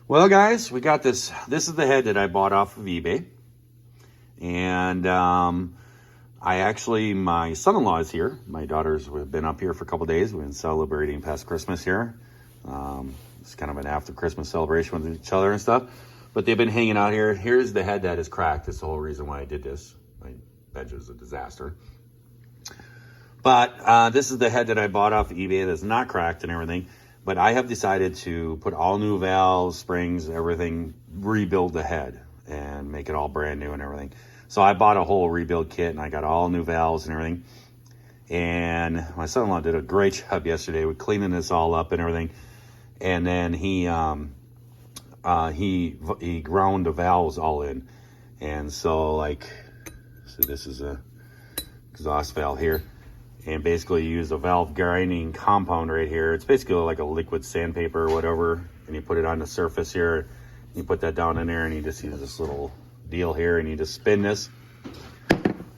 Well, guys, we got this. This is the head that I bought off of eBay. And my son-in-law is here. My daughters have been up here for a couple days. We've been celebrating past Christmas here. It's kind of an after Christmas celebration with each other and stuff. But they've been hanging out here. Here's the head that is cracked. That's the whole reason why I did this. My bench is a disaster. But this is the head that I bought off eBay that's not cracked and everything. But I have decided to put all new valves, springs, everything, rebuild the head and make it all brand new and everything. So I bought a whole rebuild kit and I got all new valves and everything. And my son-in-law did a great job yesterday with cleaning this all up and everything. And then he ground the valves all in. And so this is a exhaust valve here. And basically you use a valve grinding compound right here. It's basically like a liquid sandpaper or whatever. And you put it on the surface here. You put that down in there and you just use this little deal here and you just spin this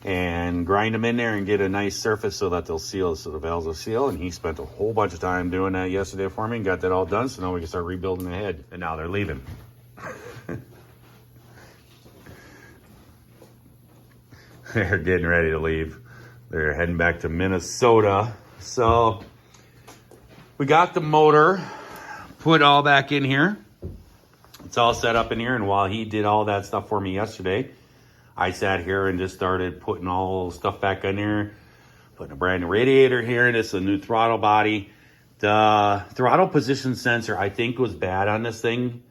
and grind them in there and get a nice surface so that they'll seal, so the valves will seal. And he spent a whole bunch of time doing that yesterday for me and got that all done. So now we can start rebuilding the head. And now they're leaving. They're getting ready to leave. They're heading back to Minnesota. So we got the motor put all back in here. It's all set up in here. And while he did all that stuff for me yesterday, I sat here and just started putting all stuff back in there. Putting a brand new radiator here. This is a new throttle body. The throttle position sensor, I think, was bad on this thing.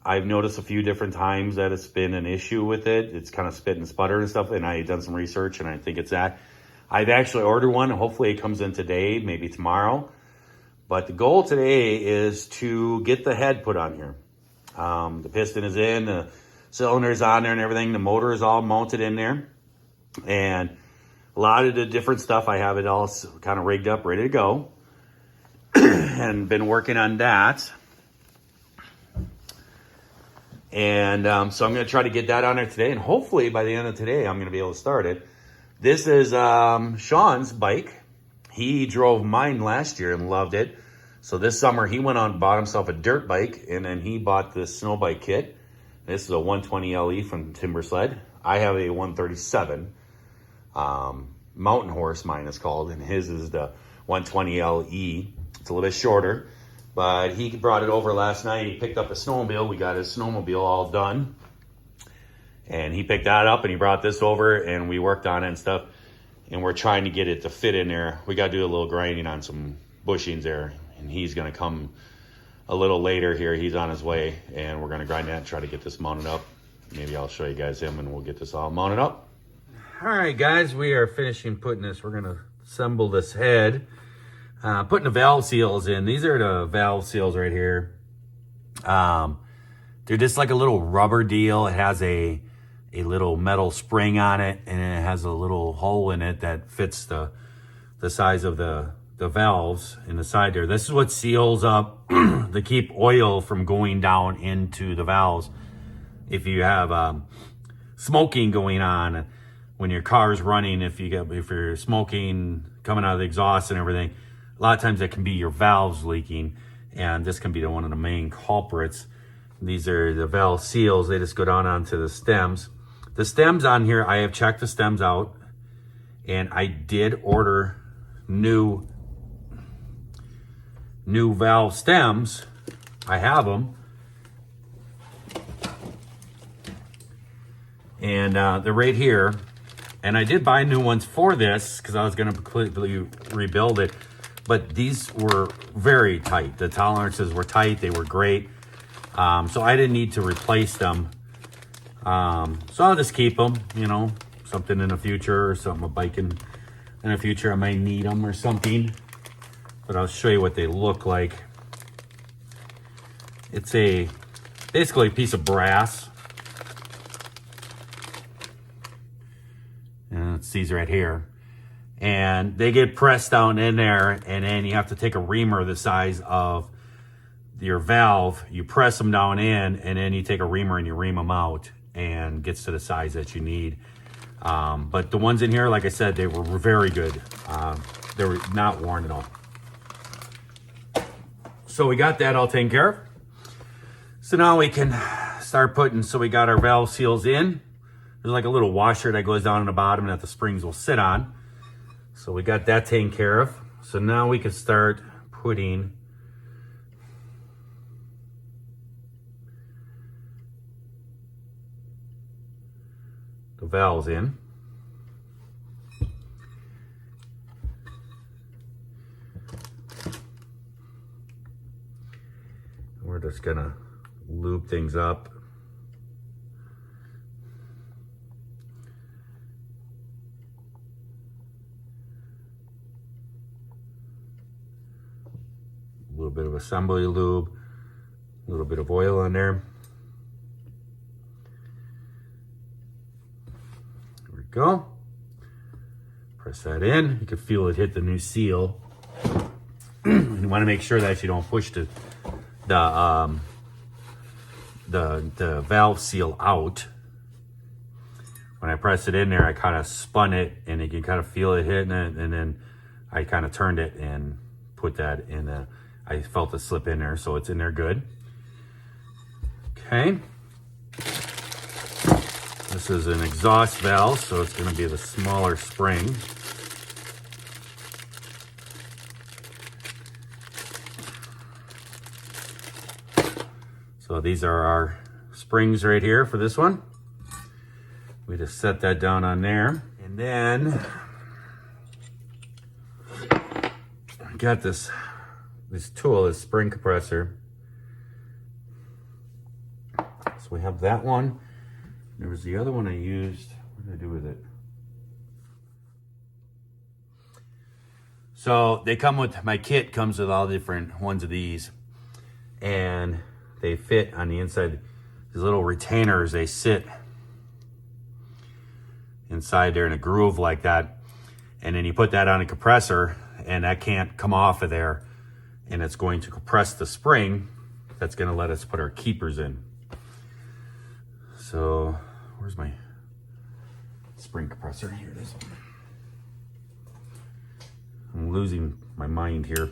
I've noticed a few different times that it's been an issue with it. It's kind of spit and sputter and stuff. And I've done some research and I think it's that. I've actually ordered one. Hopefully it comes in today, maybe tomorrow. But the goal today is to get the head put on here. The piston is in, the cylinder's on there and everything. The motor is all mounted in there. And a lot of the different stuff, I have it all kind of rigged up, ready to go. And been working on that. And so I'm going to try to get that on there today. And hopefully by the end of today, I'm going to be able to start it. This is Sean's bike. He drove mine last year and loved it. So this summer he went on and bought himself a dirt bike, and then he bought this snow bike kit. This is a 120 LE from Timber Sled. I have a 137 Mountain Horse, mine is called, and his is the 120 LE. It's a little bit shorter, but he brought it over last night. He picked up a snowmobile. We got his snowmobile all done. And he picked that up and he brought this over and we worked on it and stuff. And we're trying to get it to fit in there. We got to do a little grinding on some bushings there. And he's going to come a little later here. He's on his way and we're going to grind that and try to get this mounted up. Maybe I'll show you guys him and we'll get this all mounted up. All right, guys, we are finishing putting this. We're going to assemble this head. Putting the valve seals in. These are the valve seals right here. They're just like a little rubber deal. It has a little metal spring on it, and it has a little hole in it that fits the size of the valves in the side there. This is what seals up to keep oil from going down into the valves. If you have smoking going on when your car's running, if you're smoking coming out of the exhaust and everything, a lot of times that can be your valves leaking, and this can be one of the main culprits. These are the valve seals. They just go down onto the stems. The stems on here, I have checked the stems out, and I did order new valve stems. I have them. And they're right here. And I did buy new ones for this because I was going to completely rebuild it. But these were very tight. The tolerances were tight. They were great. So I didn't need to replace them. So I'll just keep them, you know, something in the future or something, a bike in the future. I might need them or something. But I'll show you what they look like. It's basically a piece of brass. And it's these right here. And they get pressed down in there, and then you have to take a reamer the size of your valve. You press them down in, and then you take a reamer and you ream them out, and gets to the size that you need. But the ones in here, like I said, they were very good. They were not worn at all. So we got that all taken care of. So now we can start putting, so we got our valve seals in. There's like a little washer that goes down on the bottom that the springs will sit on. So we got that taken care of. So now we can start putting the valves in. We're just gonna lube things up. A little bit of assembly lube, a little bit of oil on there. There we go. Press that in. You can feel it hit the new seal. You want to make sure that you don't push the valve seal out. When I pressed it in there, I kind of spun it, and you can kind of feel it hitting it, and then I kind of turned it and put that in. I felt it slip in there, so it's in there good. Okay. This is an exhaust valve, so it's going to be the smaller spring. So these are our springs right here for this one. We just set that down on there. And then I got this tool, this spring compressor. So we have that one. There was the other one I used. What did I do with it? So they come with, my kit comes with all different ones of these. And they fit on the inside. These little retainers, they sit inside there in a groove like that. And then you put that on a compressor, and that can't come off of there. And it's going to compress the spring. That's gonna let us put our keepers in. So, where's my spring compressor? Here it is. I'm losing my mind here.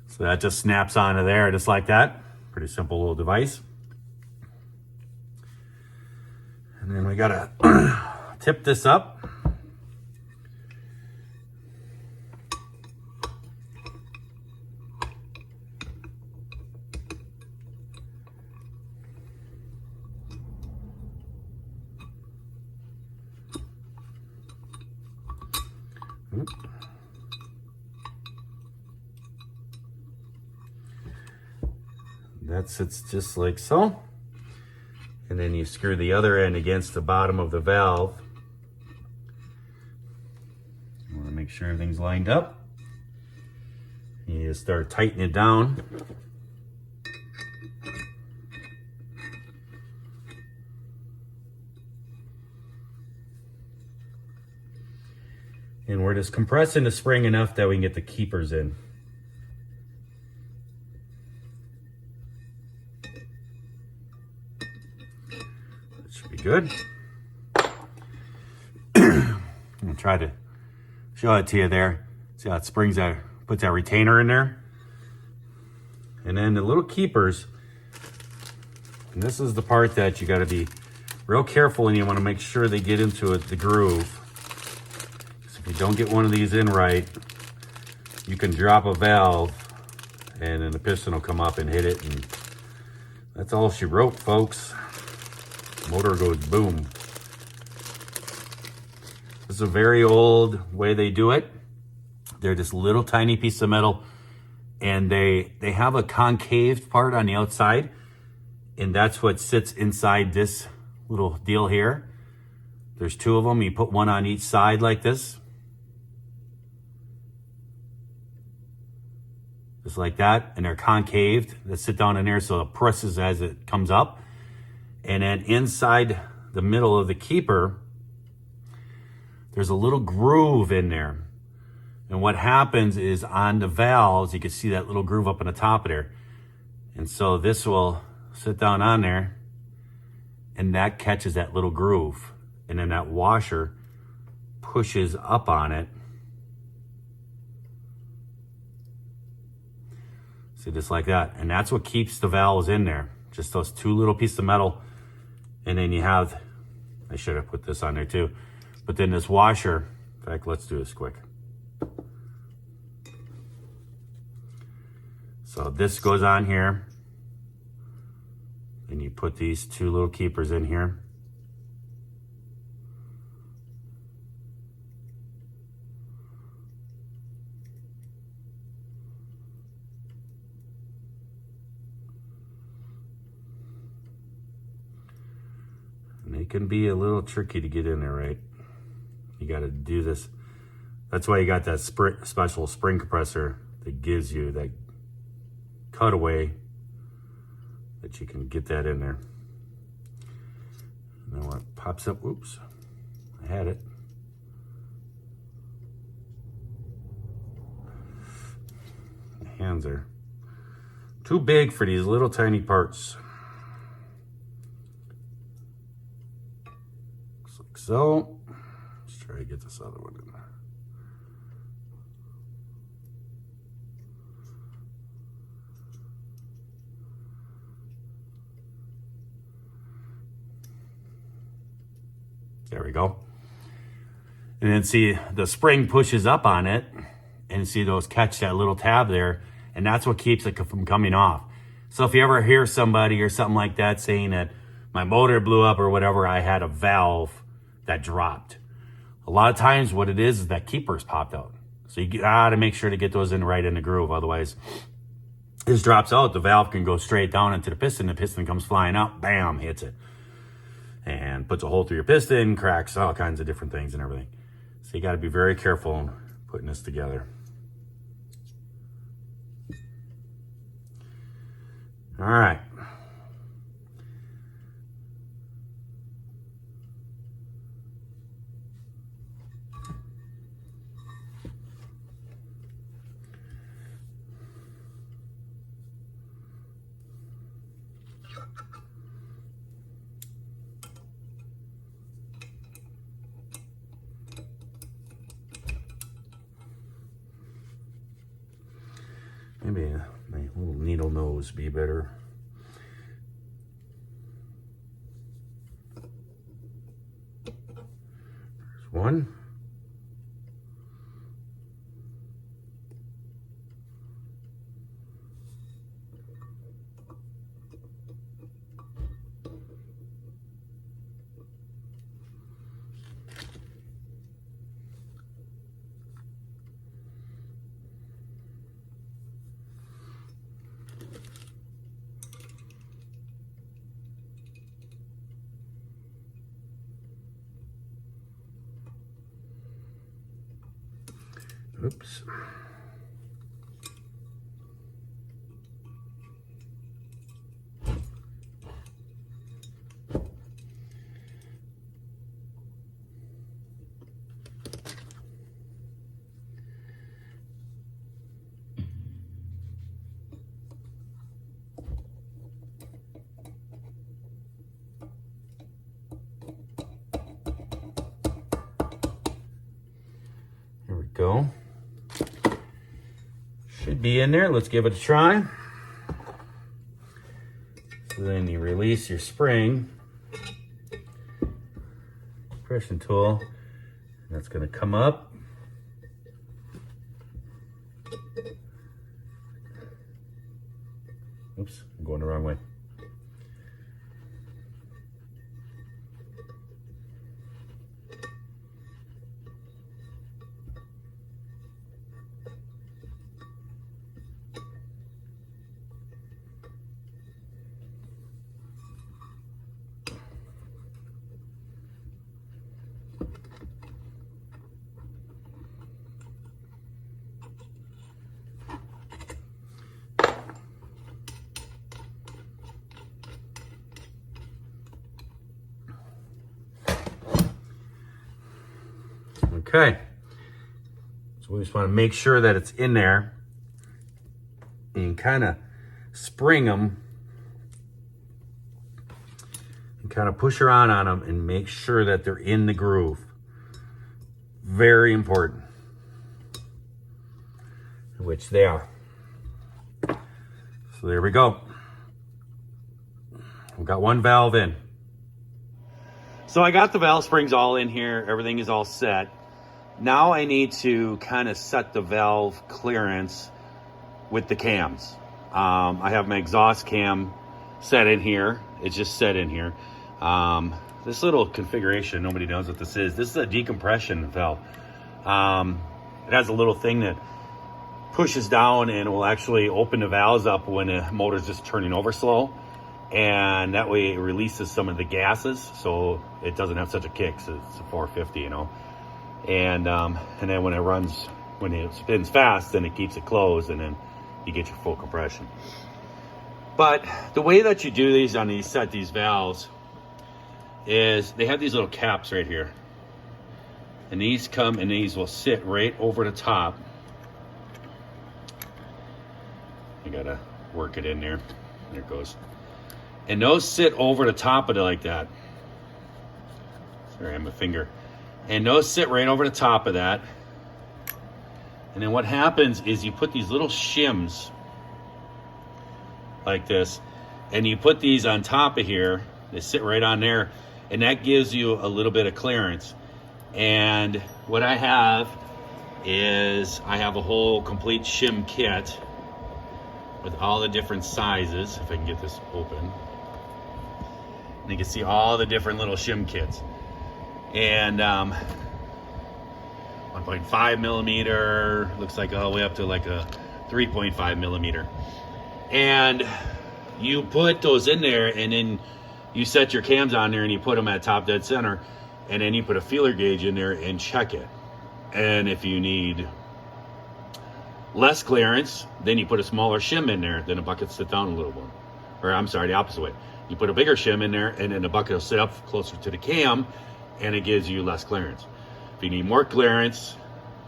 So that just snaps onto there just like that. Pretty simple little device. And then we gotta tip this up. That sits just like so. And then you screw the other end against the bottom of the valve. You want to make sure everything's lined up. You just start tightening it down. And we're just compressing the spring enough that we can get the keepers in. Good. I'm gonna try to show it to you there. See how it springs that, puts that retainer in there. And then the little keepers, and this is the part that you gotta be real careful, and you wanna make sure they get into the groove. So if you don't get one of these in right, you can drop a valve and then the piston will come up and hit it, and that's all she wrote, folks. Motor goes boom. This is a very old way they do it. They're this little tiny piece of metal, and they have a concave part on the outside, and that's what sits inside this little deal here. There's two of them. You put one on each side like this. Just like that, and they're concaved. They sit down in there so it presses as it comes up. And then inside the middle of the keeper, there's a little groove in there. And what happens is on the valves, you can see that little groove up on the top of there. And so this will sit down on there, and that catches that little groove. And then that washer pushes up on it See, just like that. And that's what keeps the valves in there. Just those two little pieces of metal. And then you have, I should have put this on there too. But then this washer, in fact, let's do this quick. So this goes on here. And you put these two little keepers in here. It can be a little tricky to get in there, right? You got to do this. That's why you got that special spring compressor that gives you that cutaway that you can get that in there. And then when it pops up, oops, I had it. The hands are too big for these little tiny parts. So, let's try to get this other one in there. There we go. And then see, the spring pushes up on it, and see those catch that little tab there, and that's what keeps it from coming off. So if you ever hear somebody or something like that saying that my motor blew up or whatever, I had a valve that dropped. A lot of times what it is that keeper's popped out. So you gotta make sure to get those in right in the groove. Otherwise, this drops out, the valve can go straight down into the piston comes flying out, bam, hits it. And puts a hole through your piston, cracks all kinds of different things and everything. So you gotta be very careful in putting this together. All right. Maybe my little needle nose be better. There's one. Oops. There we go. Should be in there. Let's give it a try. So then you release your spring, compression tool, and that's going to come up. Oops, I'm going the wrong way. Okay, so we just want to make sure that it's in there and kind of spring them and kind of push around on them and make sure that they're in the groove. Very important, which they are. So there we go. We've got one valve in. So I got the valve springs all in here. Everything is all set. Now I need to kind of set the valve clearance with the cams. I have my exhaust cam set in here. It's just set in here. This little configuration, nobody knows what this is. This is a decompression valve. It has a little thing that pushes down and it will actually open the valves up when the motor's just turning over slow. And that way it releases some of the gases, so it doesn't have such a kick. So it's a 450, you know. And then when it spins fast, then it keeps it closed, and then you get your full compression. But the way that you do these on these valves is they have these little caps right here, and these come and these will sit right over the top. I gotta work it in there. There it goes. And those sit over the top of it like that. Sorry, I have my finger. And those sit right over the top of that. And then what happens is you put these little shims like this, and you put these on top of here. They sit right on there, and that gives you a little bit of clearance. And what I have is I have a whole complete shim kit with all the different sizes. If I can get this open. And you can see all the different little shim kits. And 1.5 millimeter, looks like all the way up to like a 3.5 millimeter. And you put those in there, and then you set your cams on there and you put them at top dead center, and then you put a feeler gauge in there and check it. And if you need less clearance, then you put a smaller shim in there, then the bucket sit down a little more. Or I'm sorry, the opposite way. You put a bigger shim in there, and then the bucket will sit up closer to the cam, and it gives you less clearance. If you need more clearance,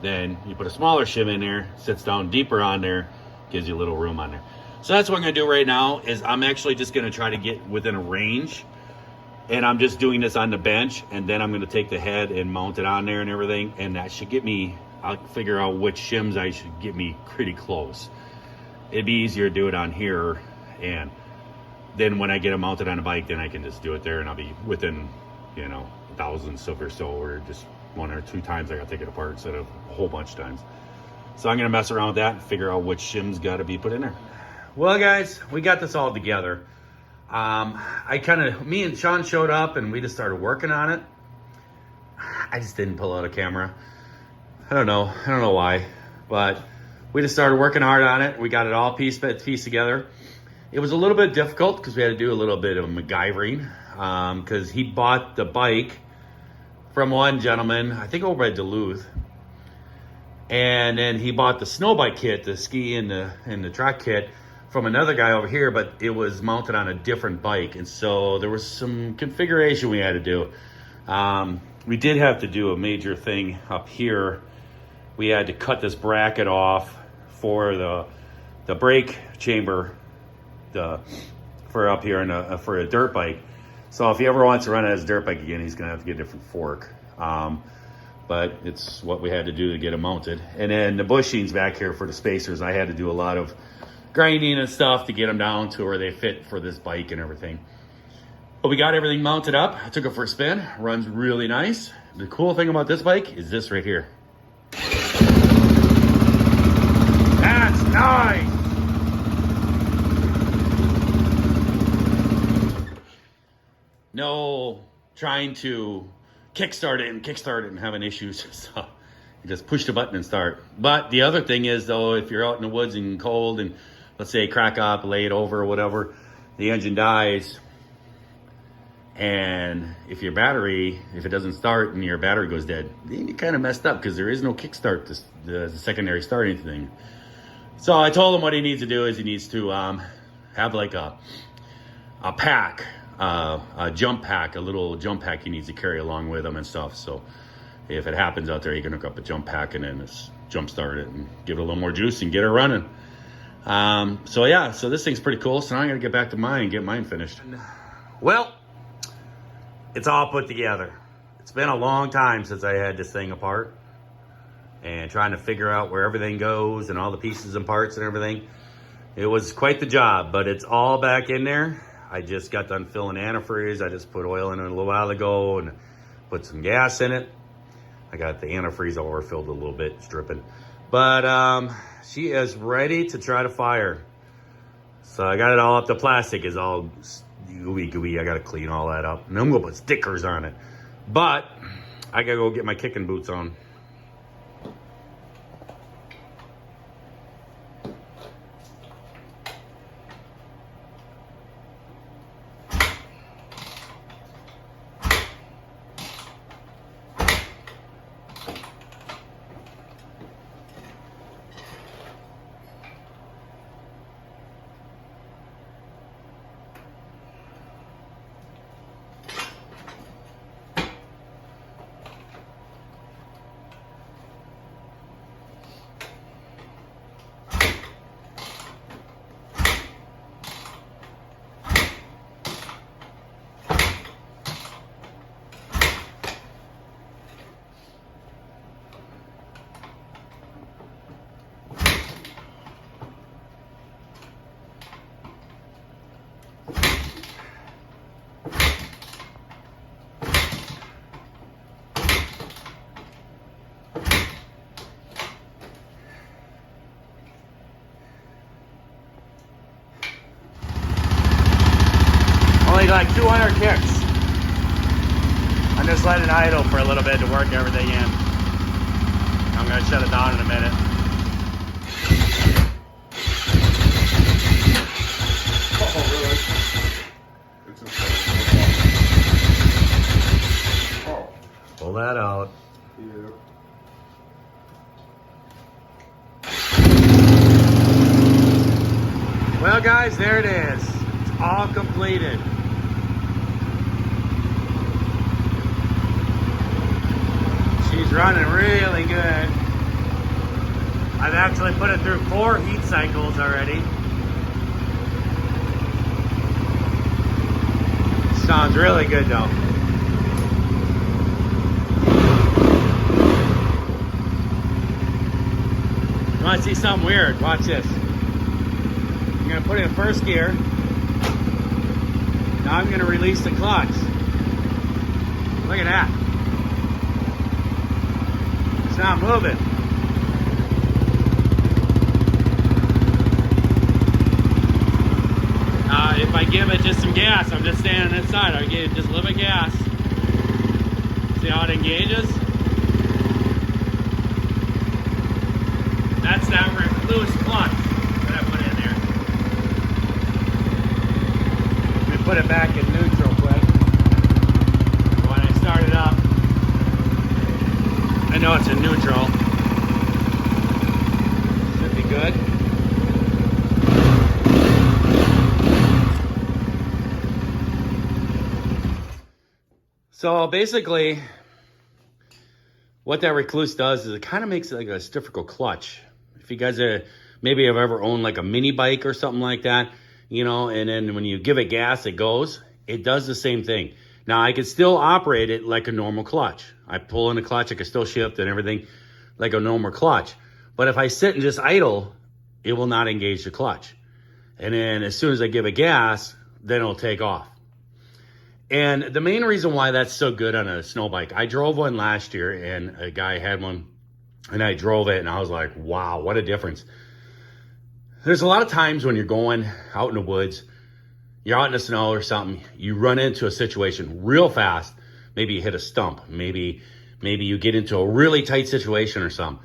then you put a smaller shim in there, sits down deeper on there, gives you a little room on there. So that's what I'm gonna do right now, is I'm actually just gonna try to get within a range, and I'm just doing this on the bench, and then I'm gonna take the head and mount it on there and everything, and that should get me, I'll figure out which shims I should get me pretty close. It'd be easier to do it on here, and then when I get it mounted on a bike, then I can just do it there, and I'll be within, you know, thousandths of or so, or just 1 or 2 times I gotta take it apart instead of a whole bunch of times. So I'm gonna mess around with that and figure out which shims gotta be put in there. Well, guys, we got this all together. Me and Sean showed up and we just started working on it. I just didn't pull out a camera. I don't know why, but we just started working hard on it. We got it all piece together. It was a little bit difficult because we had to do a little bit of MacGyvering, because he bought the bike from one gentleman, I think over at Duluth, and then he bought the snow bike kit, the ski and the track kit, from another guy over here, but it was mounted on a different bike, and so there was some configuration we had to do. We did have to do a major thing up here. We had to cut this bracket off for the brake chamber, for up here for a dirt bike. So if he ever wants to run it as a dirt bike again, he's gonna have to get a different fork. But it's what we had to do to get it mounted. And then the bushings back here for the spacers, I had to do a lot of grinding and stuff to get them down to where they fit for this bike and everything. But we got everything mounted up. I took it for a spin, runs really nice. The cool thing about this bike is this right here. That's nice. No trying to kickstart it and having issues. So you just push the button and start. But the other thing is, though, if you're out in the woods and cold and let's say crack up, lay it over or whatever, the engine dies. And if your battery, if it doesn't start and your battery goes dead, then you kind of messed up because there is no kickstart, the secondary starting thing. So I told him what he needs to do is he needs to have like a pack, a jump pack, a little jump pack he needs to carry along with him and stuff. So if it happens out there, you can hook up a jump pack and then just jump start it and give it a little more juice and get it running. So yeah, so this thing's pretty cool. So now I'm gonna get back to mine and get mine finished. Well, it's all put together. It's been a long time since I had this thing apart and trying to figure out where everything goes and all the pieces and parts and everything. It was quite the job, but it's all back in there. I just got done filling antifreeze. I just put oil in it a little while ago and put some gas in it. I got the antifreeze overfilled a little bit, it's dripping. But she is ready to try to fire. So I got it all up. The plastic is all gooey. I got to clean all that up. And I'm going to put stickers on it. But I got to go get my kicking boots on. Only like 200 kicks. I'm just letting it idle for a little bit to work everything in. I'm gonna shut it down in a minute. Oh, really? Oh. Pull that out. Yeah. Well, guys, there it is. It's all completed. She's running really good. I've actually put it through 4 heat cycles already. Sounds really good though. You want to see something weird? Watch this. I'm going to put it in first gear. Now I'm going to release the clutch. Look at that. It's not moving. If I give it just some gas, I'm just standing inside. I give it just a little bit of gas. See how it engages? That's that Recluse clutch that I put in there. Let me put it back in neutral quick. When I start it up, I know it's in neutral. Should be good. So basically, what that Recluse does is it kind of makes it like a difficult clutch. If you guys maybe have ever owned like a mini bike or something like that, you know, and then when you give it gas, it goes. It does the same thing. Now, I can still operate it like a normal clutch. I pull in the clutch, I can still shift and everything like a normal clutch. But if I sit and just idle, it will not engage the clutch. And then as soon as I give it gas, then it'll take off. And the main reason why that's so good on a snow bike, I drove one last year and a guy had one and I drove it and I was like, wow, what a difference. There's a lot of times when you're going out in the woods, you're out in the snow or something, you run into a situation real fast. Maybe you hit a stump. Maybe you get into a really tight situation or something.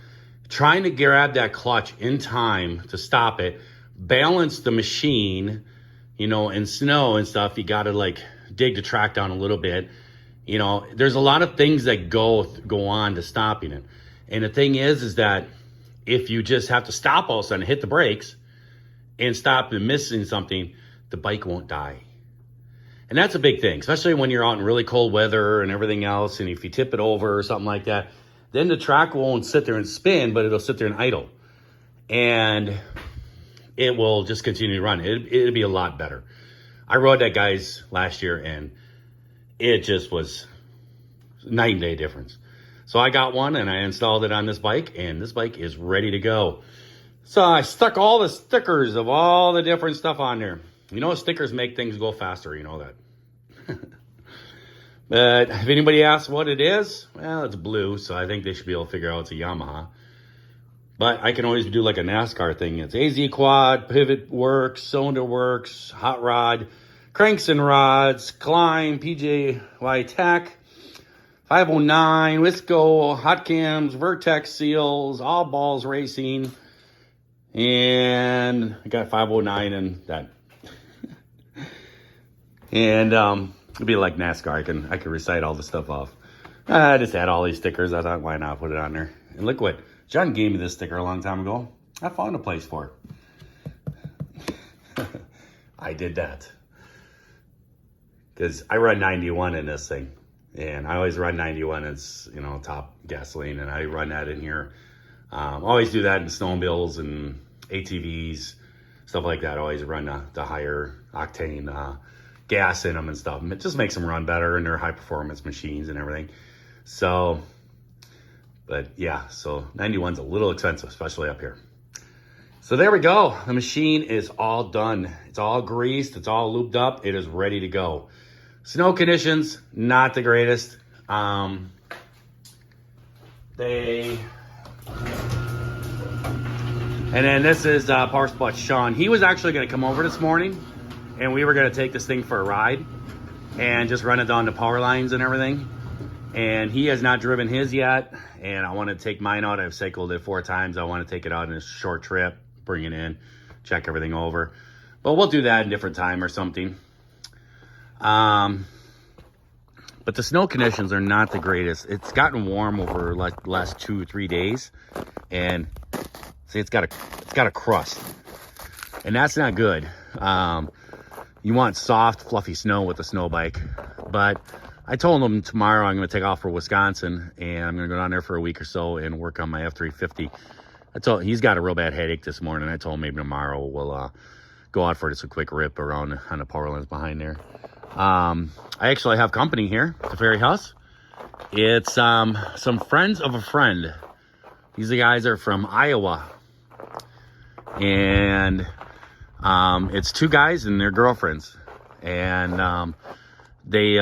Trying to grab that clutch in time to stop it, balance the machine, you know, in snow and stuff, you got to like dig the track down a little bit. You know, there's a lot of things that go on to stopping it. And the thing is that if you just have to stop all of a sudden, hit the brakes and stop and missing something, the bike won't die. And that's a big thing, especially when you're out in really cold weather and everything else. And if you tip it over or something like that, then the track won't sit there and spin, but it'll sit there and idle. And it will just continue to run. It'll be a lot better. I rode that guy's last year and it just was night and day difference. So I got one and I installed it on this bike and this bike is ready to go. So I stuck all the stickers of all the different stuff on there. You know, stickers make things go faster, you know that. But if anybody asks what it is, well, it's blue, so I think they should be able to figure out it's a Yamaha. But I can always do like a NASCAR thing. It's AZ Quad, Pivot Works, Cylinder Works, Hot Rod, Cranks and Rods, Climb, PJY Tech, 509, Wisco, Hot Cams, Vertex Seals, All Balls Racing, and I got 509 and that. And it'd be like NASCAR. I can recite all the stuff off. I just had all these stickers. I thought, why not put it on there? And look what John gave me this sticker a long time ago. I found a place for it. I did that because I run 91 in this thing, and I always run 91. It's, you know, top gasoline, and I run that in here. Always do that in snowmobiles and ATVs, stuff like that. Always run the higher octane gas in them and stuff. It just makes them run better, and they're high performance machines and everything. So, but yeah, so 91's a little expensive, especially up here. So there we go. The machine is all done. It's all greased. It's all lubed up. It is ready to go. Snow conditions, not the greatest. And then this is Power Spot Sean. He was actually going to come over this morning, and we were going to take this thing for a ride and just run it down the power lines and everything. And he has not driven his yet, and I want to take mine out. I've cycled it 4 times. I want to take it out in a short trip, bring it in, check everything over. But we'll do that in a different time or something. But the snow conditions are not the greatest. It's gotten warm over like the last 2 or 3 days, and see, it's got a crust, and that's not good. You want soft, fluffy snow with a snow bike. But I told him tomorrow I'm going to take off for Wisconsin, and I'm going to go down there for a week or so and work on my F350. He's got a real bad headache this morning. I told him maybe tomorrow we'll go out for just a quick rip around on the power lines behind there. I actually have company here at the Ferry House. It's some friends of a friend. These guys are from Iowa. And it's 2 guys and their girlfriends. And they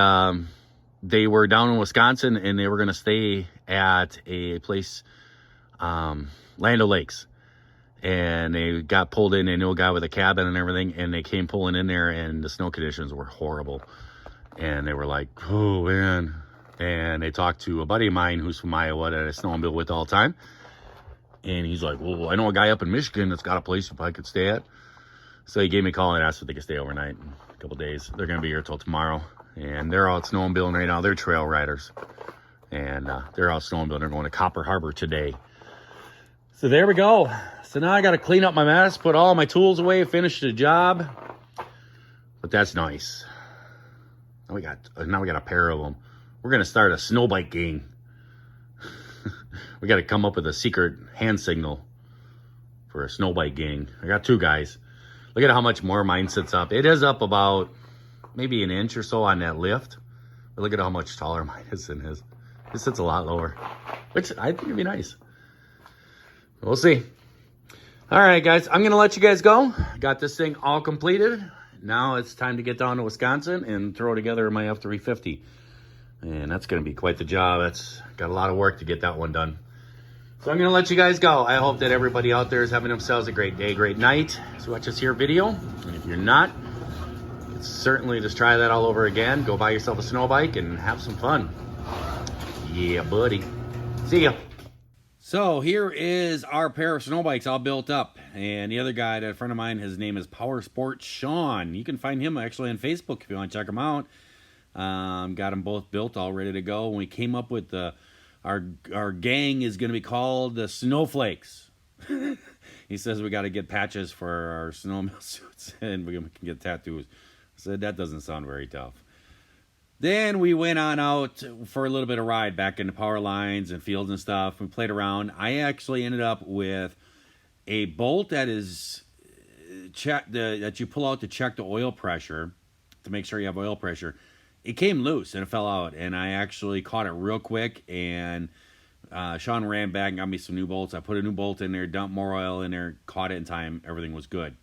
were down in Wisconsin, and they were going to stay at a place, Land O'Lakes. And they got pulled in. They knew a guy with a cabin and everything, and they came pulling in there, and the snow conditions were horrible. And they were like, oh, man. And they talked to a buddy of mine who's from Iowa that I snowmobile with all the time. And he's like, well, I know a guy up in Michigan that's got a place if I could stay at. So he gave me a call and asked if they could stay overnight in a couple days. They're going to be here till tomorrow. And they're out snowmobiling right now. They're trail riders. And they're out snowmobiling. They're going to Copper Harbor today. So there we go. So now I got to clean up my mess, put all my tools away, finish the job. But that's nice. Now we got a pair of them. We're going to start a snow bike gang. We got to come up with a secret hand signal for a snow bike gang. I got 2 guys. Look at how much more mine sits up. It is up about maybe an inch or so on that lift. But look at how much taller mine is than his. This sits a lot lower, which I think would be nice. We'll see. All right, guys, I'm going to let you guys go. Got this thing all completed. Now it's time to get down to Wisconsin and throw together my F350. And that's going to be quite the job. That's got a lot of work to get that one done. So I'm going to let you guys go. I hope that everybody out there is having themselves a great day, great night. So watch this here video. And if you're not, certainly just try that all over again. Go buy yourself a snow bike and have some fun. Yeah, buddy. See ya. So here is our pair of snow bikes all built up. And the other guy, a friend of mine, his name is Power Sport Sean. You can find him actually on Facebook if you want to check him out. Got them both built, all ready to go. And we came up with our gang is going to be called the Snowflakes. He says we got to get patches for our snowmobile suits and we can get tattoos. I said that doesn't sound very tough. Then we went on out for a little bit of ride back into power lines and fields and stuff. We played around. I actually ended up with a bolt that is that you pull out to check the oil pressure, to make sure you have oil pressure. It came loose and it fell out, and I actually caught it real quick and Sean ran back and got me some new bolts. I put a new bolt in there, dumped more oil in there, caught it in time. Everything was good.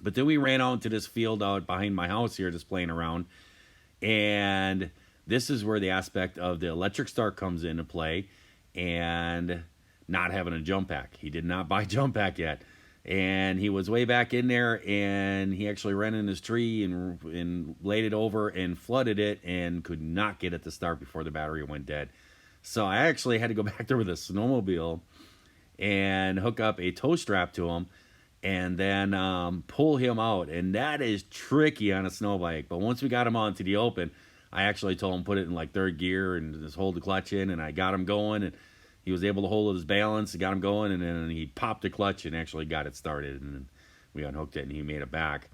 But then we ran out into this field out behind my house here, just playing around. And this is where the aspect of the electric start comes into play, and not having a jump pack. He did not buy jump pack yet. And he was way back in there, and he actually ran in his tree and laid it over and flooded it and could not get it to start before the battery went dead. So I actually had to go back there with a snowmobile and hook up a tow strap to him and then pull him out. And that is tricky on a snow bike. But once we got him out into the open, I actually told him put it in like third gear and just hold the clutch in, and I got him going, and he was able to hold his balance, got him going, and then he popped the clutch and actually got it started, and we unhooked it and he made it back.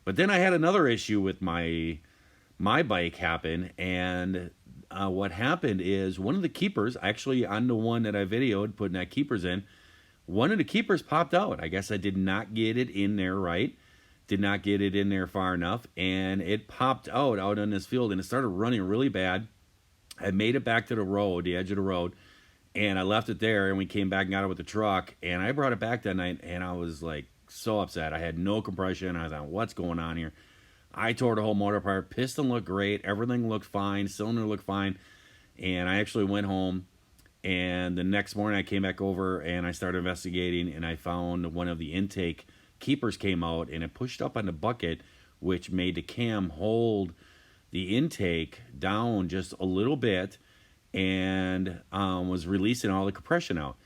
But then I had another issue with my bike happen, and what happened is one of the keepers, actually on the one that I videoed putting that keepers in, one of the keepers popped out. I guess I did not get it in there right, did not get it in there far enough, and it popped out on this field, and it started running really bad. I made it back to the road, the edge of the road, and I left it there, and we came back and got it with the truck, and I brought it back that night, and I was like so upset. I had no compression. I was like, what's going on here? I tore the whole motor apart. Piston looked great. Everything looked fine. Cylinder looked fine. And I actually went home, and the next morning I came back over and I started investigating, and I found one of the intake keepers came out, and it pushed up on the bucket, which made the cam hold the intake down just a little bit, and was releasing all the compression out.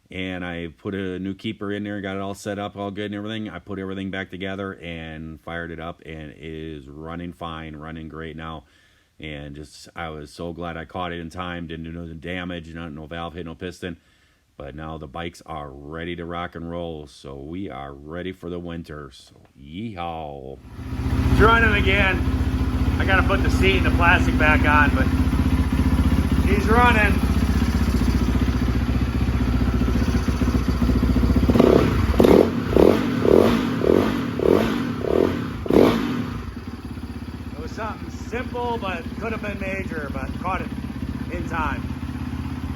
And I put a new keeper in there, got it all set up, all good and everything. I put everything back together and fired it up, and it is running fine, running great now. And just, I was so glad I caught it in time, didn't do no damage, no valve hit, no piston. But now the bikes are ready to rock and roll, so we are ready for the winter. So yeehaw. It's running again. I gotta put the seat and the plastic back on, but he's running. It was something simple, but could have been major, but caught it in time.